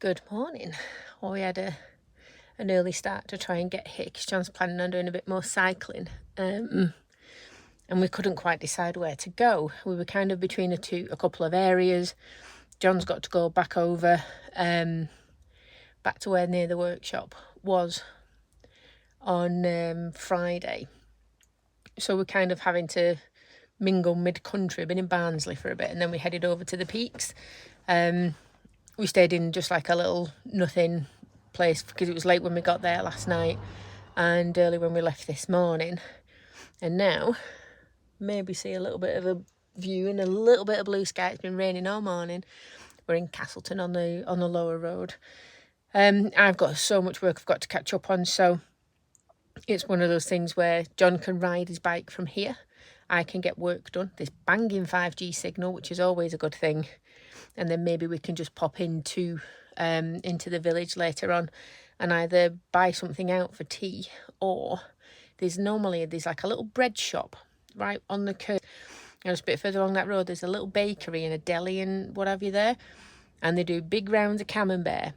Good morning. Well, we had an early start to try and get here because John's planning on doing a bit more cycling, and we couldn't quite decide where to go. We were kind of between a couple of areas. John's got to go back over, back to where near the workshop was on Friday. So we're kind of having to mingle mid-country. Been in Barnsley for a bit, and then we headed over to the peaks. We stayed in just like a little nothing place because it was late when we got there last night and early when we left this morning. And now, maybe see a little bit of a view and a little bit of blue sky. It's been raining all morning. We're in Castleton on the lower road. I've got so much work I've got to catch up on, so it's one of those things where John can ride his bike from here. I can get work done. This banging 5G signal, which is always a good thing. And then maybe we can just pop into the village later on and either buy something out for tea, or there's like a little bread shop right on the curb. And just a bit further along that road, there's a little bakery and a deli and what have you there. And they do big rounds of camembert.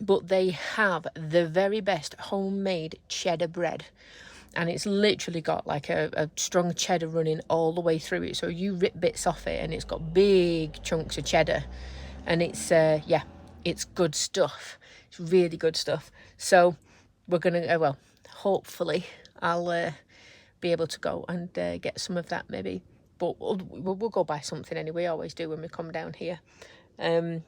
But they have the very best homemade cheddar bread. And it's literally got like a strong cheddar running all the way through it. So you rip bits off it and it's got big chunks of cheddar. And it's, it's good stuff. It's really good stuff. So we're going to, hopefully I'll be able to go and get some of that maybe. But we'll go buy something anyway. We always do when we come down here. And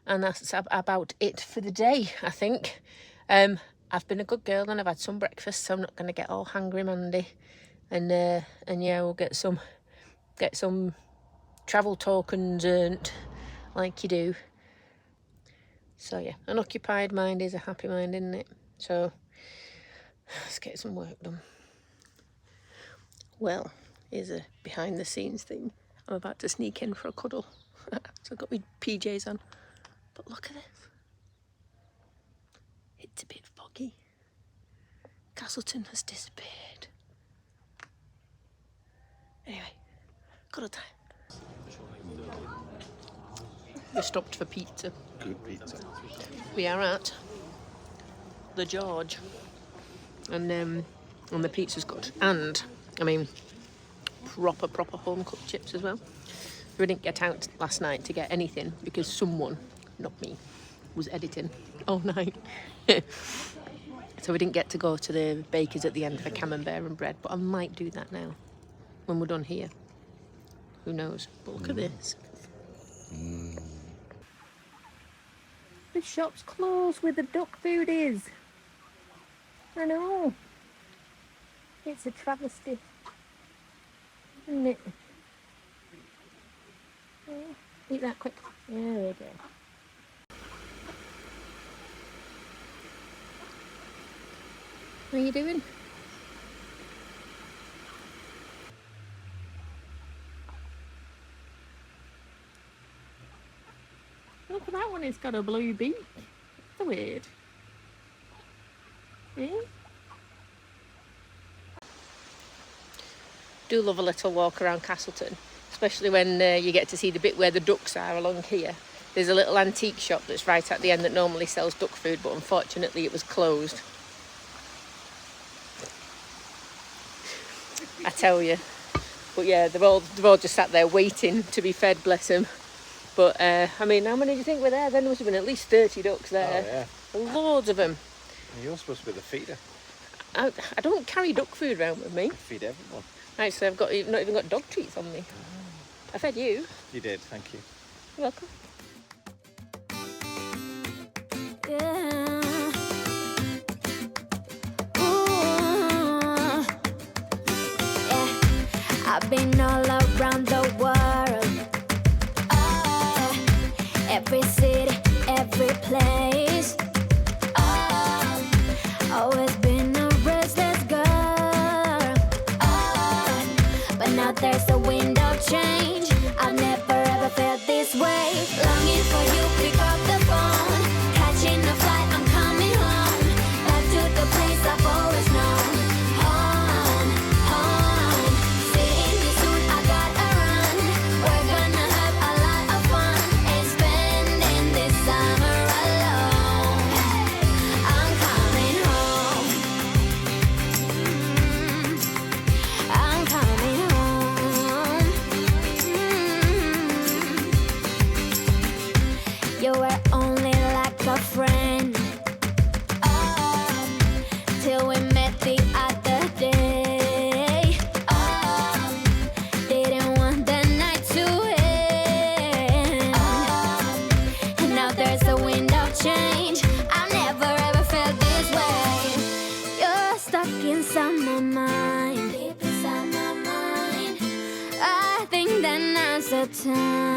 that's about it for the day, I think. I've been a good girl and I've had some breakfast, so I'm not going to get all hungry Monday. And we'll get some travel tokens earned like you do. So yeah, an occupied mind is a happy mind, isn't it? So let's get some work done. Well, here's a behind the scenes thing. I'm about to sneak in for a cuddle. So I've got my PJs on. But look at this. It's a bit foggy. Castleton has disappeared. Anyway, cuddle time. We stopped for pizza. Good pizza. We are at the George. And the pizza's good. And, I mean, proper home cooked chips as well. We didn't get out last night to get anything because someone, not me, was editing all night. So we didn't get to go to the baker's at the end for camembert and bread, but I might do that now when we're done here. Who knows? But look at this. The shop's closed where the duck food is. I know. It's a travesty, isn't it? Eat that quick. There we go. What are you doing? Look at that one, it's got a blue beak. That's weird. Yeah. Do love a little walk around Castleton, especially when you get to see the bit where the ducks are along here. There's a little antique shop that's right at the end that normally sells duck food, but unfortunately it was closed. I tell you. But yeah, they've all just sat there waiting to be fed, bless them. But I mean, how many do you think were there? Then there must have been at least 30 ducks there. Oh, yeah. Loads of them. You're supposed to be the feeder. I don't carry duck food around with me. I feed everyone. Actually, I've not even got dog treats on me. I fed you. You did, thank you. You're welcome. I've been all around the world, every city, every place. Always been a restless girl, but now there's a wind of change. I've never ever felt this way. Longing for you, pick up the phone, catching a flight, I'm coming home, back to the place I've always known. Home, home. Seeing you soon, I gotta run. We're gonna have a lot of fun and spending were only like a friend. Oh, till we met the other day. Oh, didn't want the night to end. Oh, and now there's a wind of change. I've never ever felt this way. You're stuck inside my mind, deep inside my mind. I think that now's the time.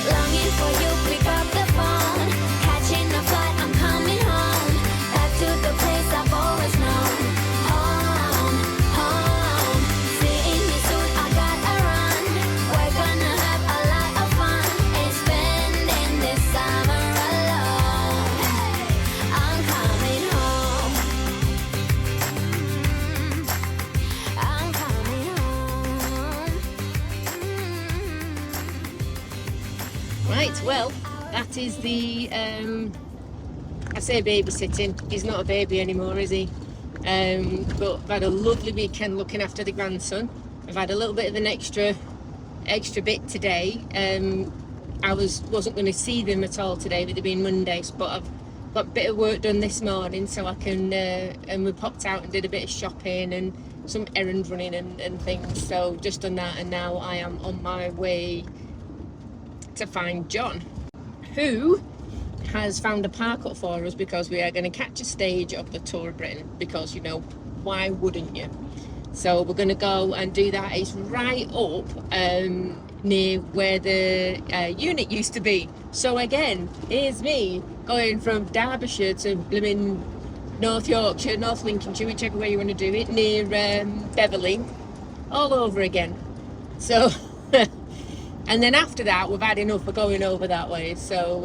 Longing for you, pick up the phone. Catching a flight, I'm coming home. Back to the place I've always known. Home, home. Seeing you soon, I gotta run. We're gonna have a lot of fun. Ain't spending this summer alone. I'm coming home. I'm coming home. Right, well, that is the, I say babysitting. He's not a baby anymore, is he? But I've had a lovely weekend looking after the grandson. I've had a little bit of an extra bit today. I wasn't going to see them at all today, with it being Mondays, but I've got a bit of work done this morning, so I can, and we popped out and did a bit of shopping and some errand running and things. So just done that, and now I am on my way to find John, who has found a park up for us, because we are going to catch a stage of the Tour of Britain, because, you know, why wouldn't you? So we're going to go and do that. It's right up near where the unit used to be. So again, here's me going from Derbyshire to blooming North Yorkshire, North Lincolnshire, whichever way you want to do it, near Beverley, all over again. So and then after that, we've had enough of going over that way. So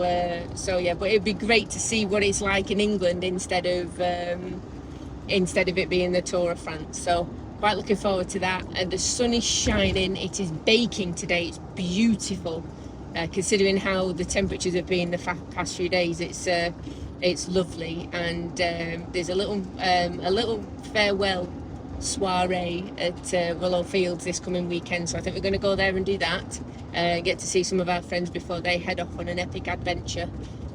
yeah, but it'd be great to see what it's like in England instead of it being the Tour of France. So quite looking forward to that. And the sun is shining. It is baking today. It's beautiful, considering how the temperatures have been the past few days. It's lovely. And there's a little farewell soiree at Willow Fields this coming weekend, so I think we're going to go there and do that, get to see some of our friends before they head off on an epic adventure.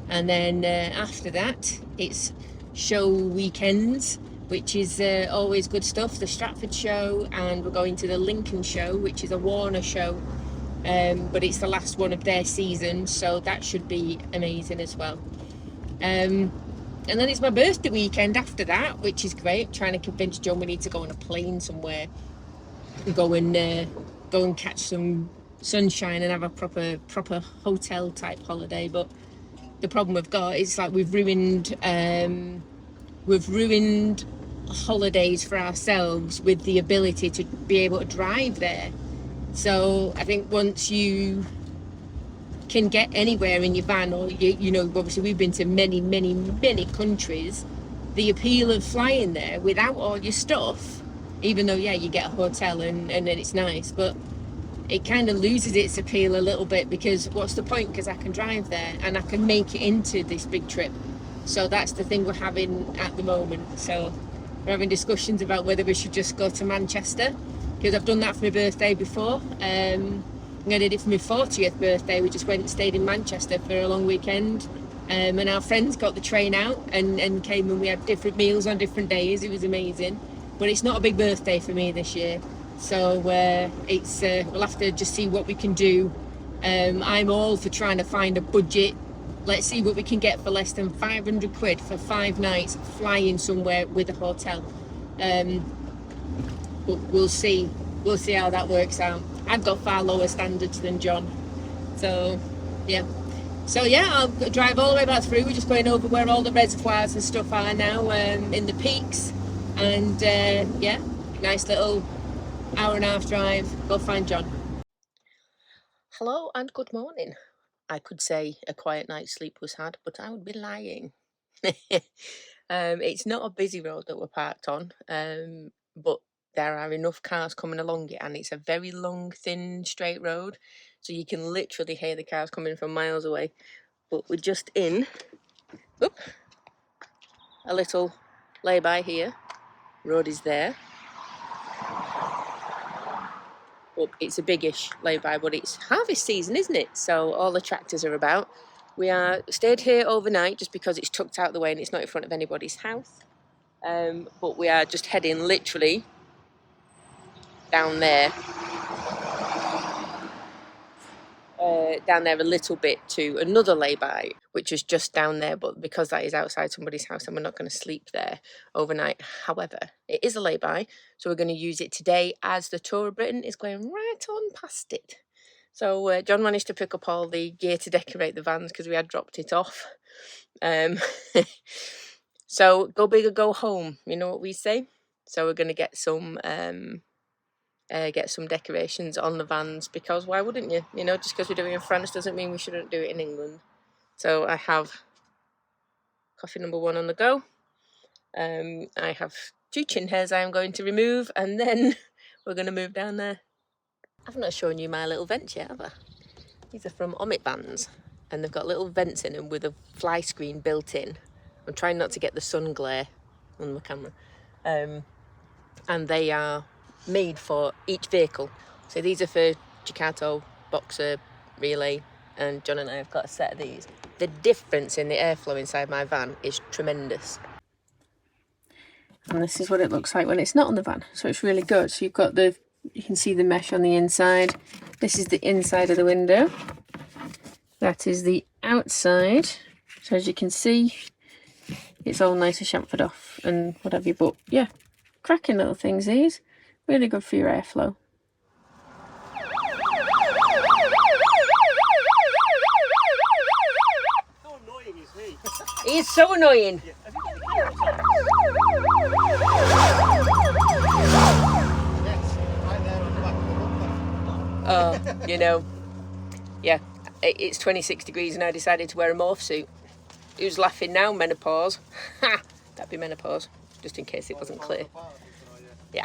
And then after that, it's show weekends, which is always good stuff. The Stratford show, and we're going to the Lincoln show, which is a Warner show, but it's the last one of their season, so that should be amazing as well. And then it's my birthday weekend after that, which is great. I'm trying to convince John we need to go on a plane somewhere and go and catch some sunshine and have a proper hotel type holiday. But the problem we've got is, like, we've ruined holidays for ourselves with the ability to be able to drive there. So I think once you can get anywhere in your van, or you know, obviously we've been to many countries, the appeal of flying there without all your stuff, even though, yeah, you get a hotel and then it's nice, but it kind of loses its appeal a little bit, because what's the point? Because I can drive there and I can make it into this big trip. So that's the thing we're having at the moment. So we're having discussions about whether we should just go to Manchester, because I've done that for my birthday before. I did it for my 40th birthday. We just went and stayed in Manchester for a long weekend, and our friends got the train out and came, and we had different meals on different days. It was amazing. But it's not a big birthday for me this year, so it's we'll have to just see what we can do. I'm all for trying to find a budget. Let's see what we can get for less than 500 quid for 5 nights flying somewhere with a hotel. But we'll see how that works out. I've got far lower standards than John, so yeah. I'll drive all the way back through. We're just going over where all the reservoirs and stuff are now, in the peaks, and yeah, nice little hour and a half drive. Go find John. Hello and good morning. I could say a quiet night's sleep was had, but I would be lying. It's not a busy road that we're parked on, but there are enough cars coming along it, and it's a very long, thin, straight road, so you can literally hear the cars coming from miles away. But we're just in a little lay-by here. Road is there. up. It's a biggish lay-by, but it's harvest season, isn't it? So all the tractors are about. We are stayed here overnight just because it's tucked out the way and it's not in front of anybody's house. But we are just heading literally down there. Down there a little bit to another lay-by, which is just down there, but because that is outside somebody's house and we're not going to sleep there overnight. However, it is a lay-by, so we're going to use it today as the tour of Britain is going right on past it. So John managed to pick up all the gear to decorate the vans because we had dropped it off. So go big or go home, you know what we say. So we're going to get some decorations on the vans, because why wouldn't you? You know, just because we do it in France doesn't mean we shouldn't do it in England. So I have coffee number 1 on the go. I have 2 chin hairs I am going to remove, and then we're going to move down there. I've not shown you my little vents yet, have I? These are from Omit vans, and they've got little vents in them with a fly screen built in. I'm trying not to get the sun glare on the camera. And they are made for each vehicle. So these are for Jakarta, Boxer, Relay, and John and I have got a set of these. The difference in the airflow inside my van is tremendous. And this is what it looks like when it's not on the van, so it's really good. So you've got you can see the mesh on the inside. This is the inside of the window. That is the outside. So as you can see, it's all nice and chamfered off and what have you, but yeah, cracking little things these. Really good for your airflow. How annoying is he? He is so annoying. Yeah. Oh, you know, yeah, it's 26 degrees and I decided to wear a morph suit. Who's laughing now? Menopause. Ha! That'd be menopause, just in case it wasn't clear. Yeah.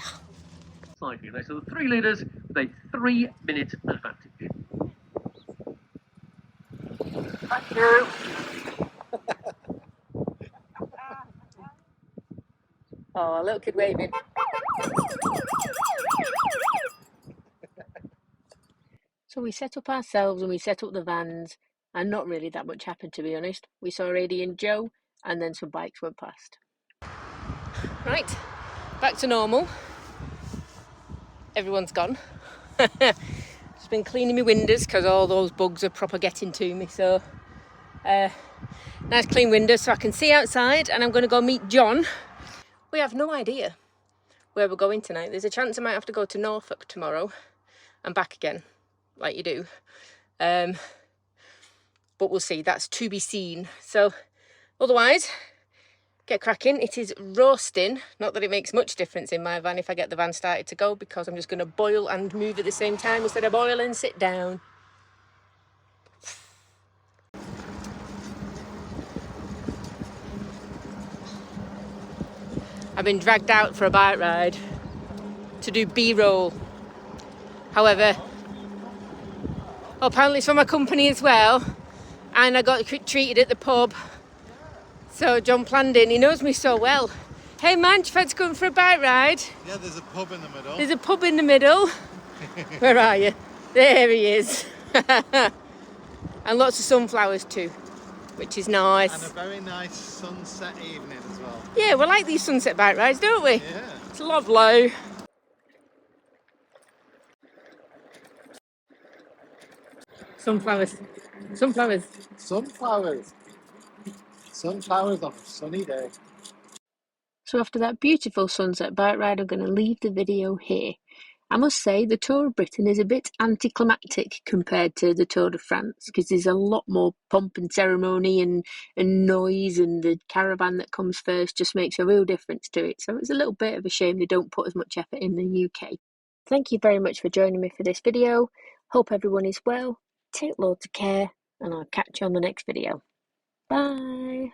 Slightly less than 3 litres with a 3-minute advantage. Thank you. Oh, a little kid waving. So we set up ourselves and we set up the vans, and not really that much happened, to be honest. We saw Adi and Joe, and then some bikes went past. Right, back to normal. Everyone's gone. Just been cleaning my windows because all those bugs are proper getting to me. So nice clean windows so I can see outside, and I'm going to go meet John. We have no idea where we're going tonight. There's a chance I might have to go to Norfolk tomorrow and back again, like you do. But we'll see. That's to be seen. So otherwise, get cracking. It is roasting. Not that it makes much difference in my van if I get the van started to go, because I'm just going to boil and move at the same time instead of boil and sit down. I've been dragged out for a bike ride to do B-roll. However, apparently it's for my company as well, and I got treated at the pub. So John planned in, he knows me so well. Hey man, do you fancy going for a bike ride? Yeah, there's a pub in the middle. There's a pub in the middle. Where are you? There he is. And lots of sunflowers too, which is nice. And a very nice sunset evening as well. Yeah, we like these sunset bike rides, don't we? Yeah. It's lovely. Sunflowers. Sunflowers. Sunflowers. Sunflowers on a sunny day. So after that beautiful sunset bike ride, I'm going to leave the video here. I must say the Tour of Britain is a bit anticlimactic compared to the Tour de France, because there's a lot more pomp and ceremony and noise, and the caravan that comes first just makes a real difference to it. So it's a little bit of a shame they don't put as much effort in the UK. Thank you very much for joining me for this video. Hope everyone is well. Take loads of care, and I'll catch you on the next video. Bye.